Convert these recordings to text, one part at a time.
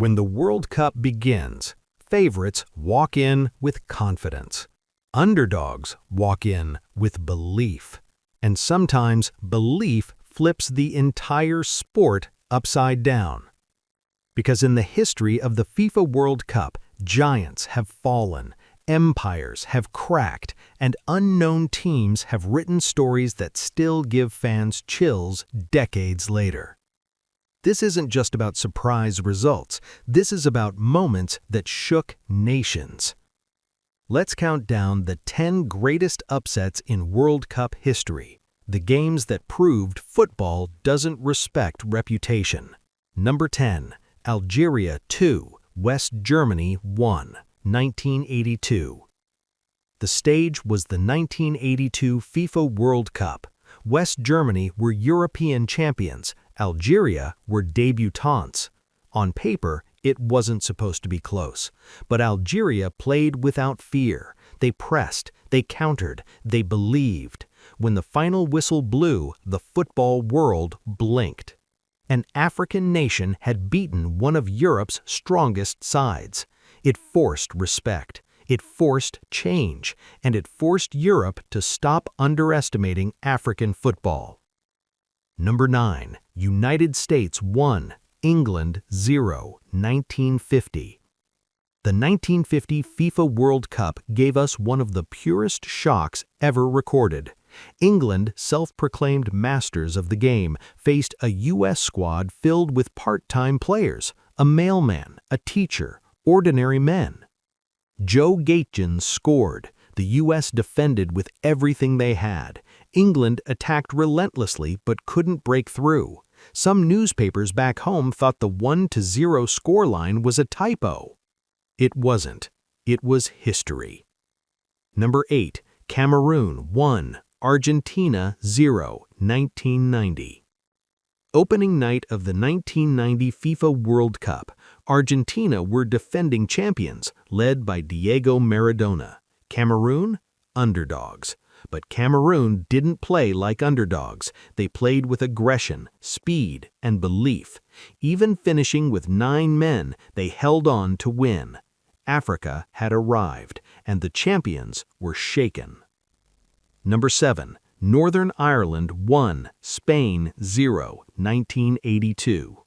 When the World Cup begins, favorites walk in with confidence. Underdogs walk in with belief. And sometimes belief flips the entire sport upside down. Because in the history of the FIFA World Cup, giants have fallen, empires have cracked, and unknown teams have written stories that still give fans chills decades later. This isn't just about surprise results. This is about moments that shook nations. Let's count down the 10 greatest upsets in World Cup history, the games that proved football doesn't respect reputation. Number 10. Algeria 2, West Germany 1, 1982. The stage was the 1982 FIFA World Cup. West Germany were European champions. Algeria were debutantes. On paper, it wasn't supposed to be close, but Algeria played without fear. They pressed, they countered, they believed. When the final whistle blew, the football world blinked. An African nation had beaten one of Europe's strongest sides. It forced respect, it forced change, and it forced Europe to stop underestimating African football. Number 9. United States 1, England 0, 1950. The 1950 FIFA World Cup gave us one of the purest shocks ever recorded. England, self-proclaimed masters of the game, faced a U.S. squad filled with part-time players, a mailman, a teacher, ordinary men. Joe Gaetjens scored. The U.S. defended with everything they had. England attacked relentlessly but couldn't break through. Some newspapers back home thought the 1-0 scoreline was a typo. It wasn't. It was history. Number 8. Cameroon 1, Argentina 0, 1990. Opening night of the 1990 FIFA World Cup, Argentina were defending champions, led by Diego Maradona. Cameroon? Underdogs. But Cameroon didn't play like underdogs. They played with aggression, speed, and belief. Even finishing with 9 men, they held on to win. Africa had arrived, and the champions were shaken. Number 7. Northern Ireland 1, Spain 0, 1982.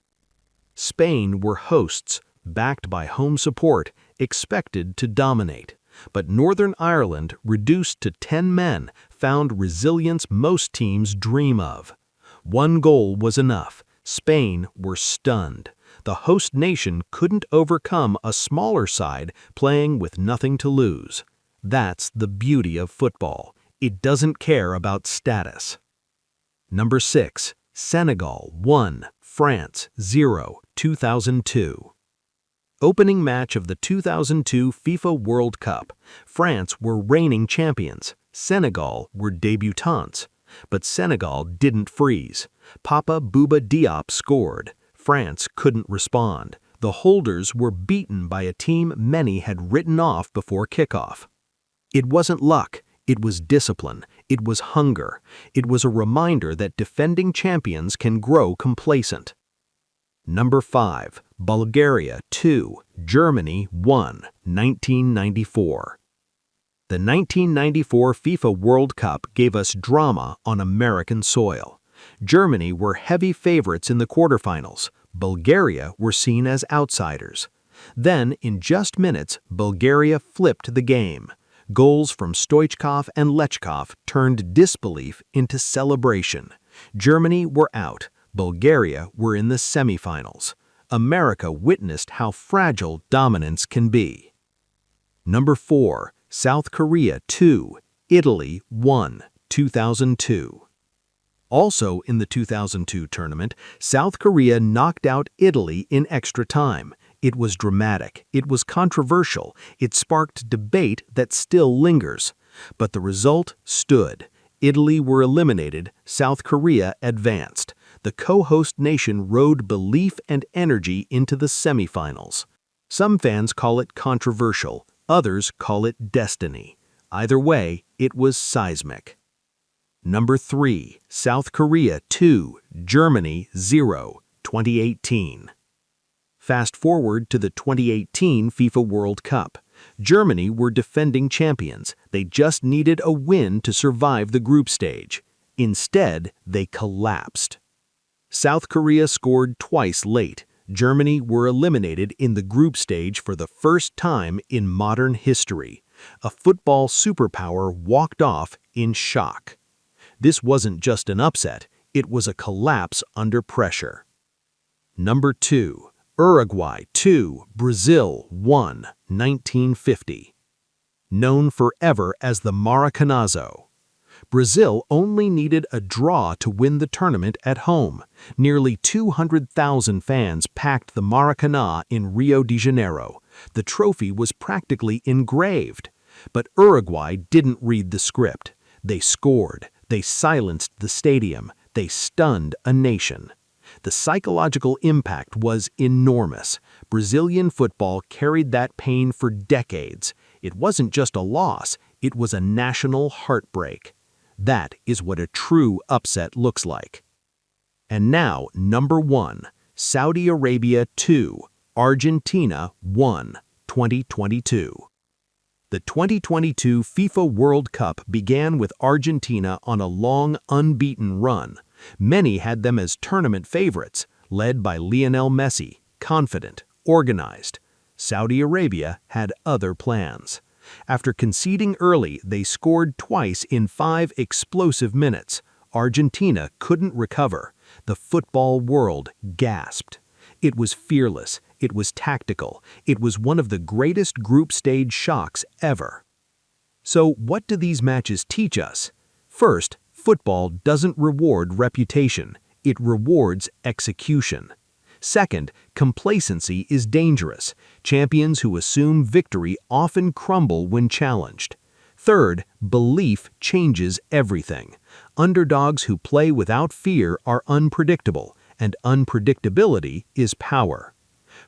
Spain were hosts, backed by home support, expected to dominate. But Northern Ireland, reduced to 10 men, found resilience most teams dream of. 1 goal was enough. Spain were stunned. The host nation couldn't overcome a smaller side playing with nothing to lose. That's the beauty of football. It doesn't care about status. Number 6. Senegal 1, France 0, 2002. Opening match of the 2002 FIFA World Cup. France were reigning champions. Senegal were debutantes. But Senegal didn't freeze. Papa Bouba Diop scored. France couldn't respond. The holders were beaten by a team many had written off before kickoff. It wasn't luck. It was discipline. It was hunger. It was a reminder that defending champions can grow complacent. Number 5. Bulgaria 2, Germany 1, 1994. The 1994 FIFA World Cup gave us drama on American soil. Germany were heavy favorites in the quarterfinals. Bulgaria were seen as outsiders. Then, in just minutes, Bulgaria flipped the game. Goals from Stoichkov and Lechkov turned disbelief into celebration. Germany were out. Bulgaria were in the semifinals. America witnessed how fragile dominance can be. Number 4. South Korea 2, Italy 1, 2002. Also in the 2002 tournament, South Korea knocked out Italy in extra time. It was dramatic, it was controversial, it sparked debate that still lingers. But the result stood. Italy were eliminated, South Korea advanced. The co-host nation rode belief and energy into the semifinals. Some fans call it controversial, others call it destiny. Either way, it was seismic. Number 3. South Korea 2, Germany 0, 2018. Fast forward to the 2018 FIFA World Cup. Germany were defending champions. They just needed a win to survive the group stage. Instead, they collapsed. South Korea scored twice late. Germany were eliminated in the group stage for the first time in modern history. A football superpower walked off in shock. This wasn't just an upset, it was a collapse under pressure. Number 2. Uruguay 2, Brazil 1, 1950. Known forever as the Maracanazo, Brazil only needed a draw to win the tournament at home. Nearly 200,000 fans packed the Maracanã in Rio de Janeiro. The trophy was practically engraved. But Uruguay didn't read the script. They scored. They silenced the stadium. They stunned a nation. The psychological impact was enormous. Brazilian football carried that pain for decades. It wasn't just a loss, it was a national heartbreak. That is what a true upset looks like. And now, number 1, Saudi Arabia 2, Argentina 1, 2022. The 2022 FIFA World Cup began with Argentina on a long, unbeaten run. Many had them as tournament favorites, led by Lionel Messi, confident, organized. Saudi Arabia had other plans. After conceding early, they scored twice in 5 explosive minutes. Argentina couldn't recover. The football world gasped. It was fearless. It was tactical. It was one of the greatest group stage shocks ever. So what do these matches teach us? First, football doesn't reward reputation. It rewards execution. Second, complacency is dangerous. Champions who assume victory often crumble when challenged. Third, belief changes everything. Underdogs who play without fear are unpredictable, and unpredictability is power.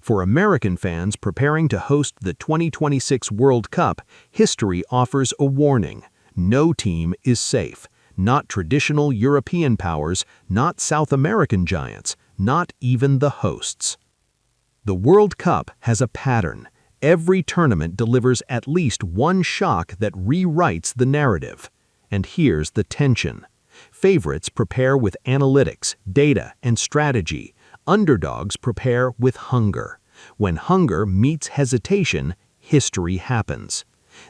For American fans preparing to host the 2026 World Cup, history offers a warning. No team is safe. Not traditional European powers, not South American giants, not even the hosts. The World Cup has a pattern. Every tournament delivers at least one shock that rewrites the narrative. And here's the tension. Favorites prepare with analytics, data, and strategy. Underdogs prepare with hunger. When hunger meets hesitation, history happens.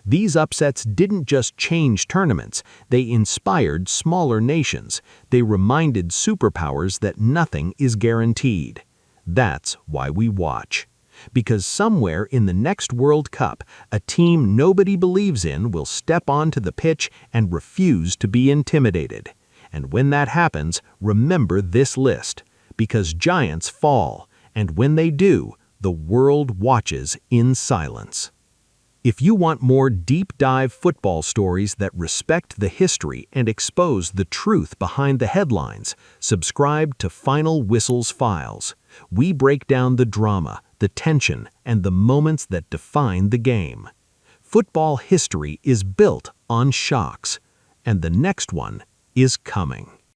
These upsets didn't just change tournaments, they inspired smaller nations. They reminded superpowers that nothing is guaranteed. That's why we watch. Because somewhere in the next World Cup, a team nobody believes in will step onto the pitch and refuse to be intimidated. And when that happens, remember this list. Because giants fall, and when they do, the world watches in silence. If you want more deep-dive football stories that respect the history and expose the truth behind the headlines, subscribe to Final Whistle's Files. We break down the drama, the tension, and the moments that define the game. Football history is built on shocks, and the next one is coming.